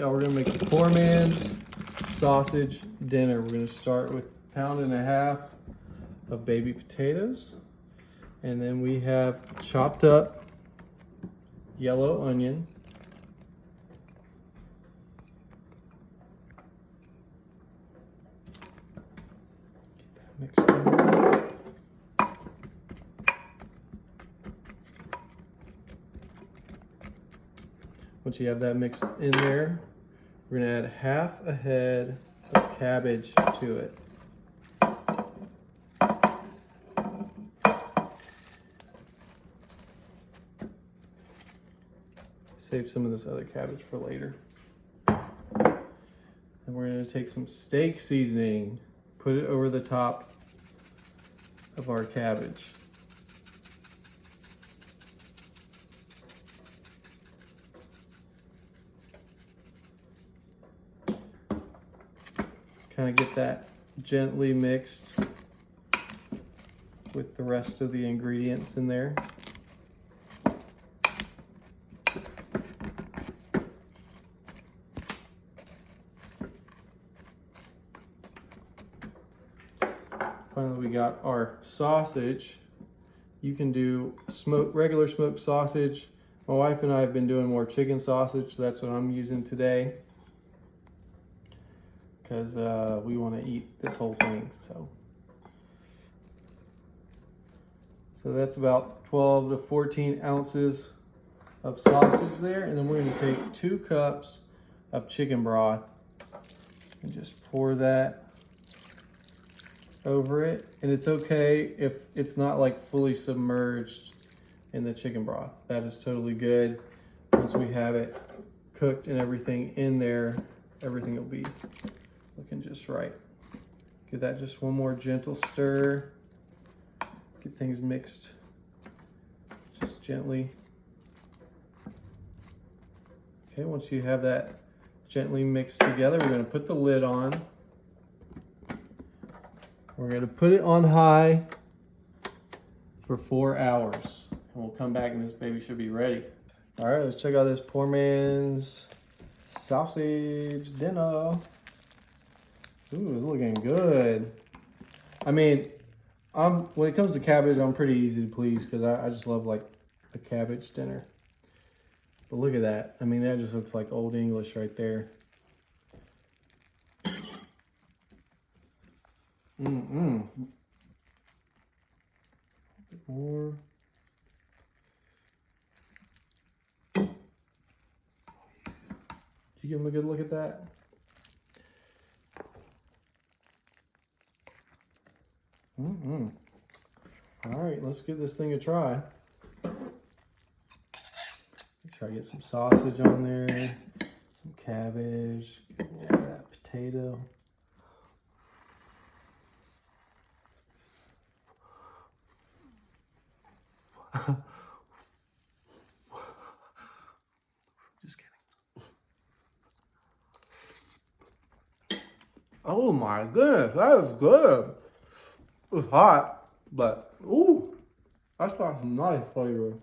Yeah, we're gonna make the poor man's sausage dinner. We're gonna start with 1.5 pounds of baby potatoes. And then we have chopped up yellow onion. Get that mixed in. Once you have that mixed in there, we're gonna add 1/2 head of cabbage to it. Save some of this other cabbage for later. And we're gonna take some steak seasoning, put it over the top of our cabbage. Kind of get that gently mixed with the rest of the ingredients in there. Finally, we got our sausage. You can do regular smoked sausage. My wife and I have been doing more chicken sausage, so that's what I'm using today, because we want to eat this whole thing. So that's about 12 to 14 ounces of sausage there, and then we're going to take 2 cups of chicken broth and just pour that over it. And it's okay if it's not like fully submerged in the chicken broth. That is totally good. Once we have it cooked and everything in there, everything will be looking just right. Give that just one more gentle stir. Get things mixed just gently. Okay, once you have that gently mixed together, we're going to put the lid on. We're going to put it on high for 4 hours. And we'll come back and this baby should be ready. All right, let's check out this poor man's sausage dinner. Ooh, it's looking good. I mean, when it comes to cabbage, I'm pretty easy to please because I just love like a cabbage dinner. But look at that. I mean, that just looks like Old English right there. Mm-mm. A bit more. Did you give him a good look at that? Mm-mm. All right, let's give this thing a try. Try to get some sausage on there, some cabbage, get a little of that potato. Just kidding. Oh my goodness, that is good. It's hot, but ooh, that's got some nice flavor.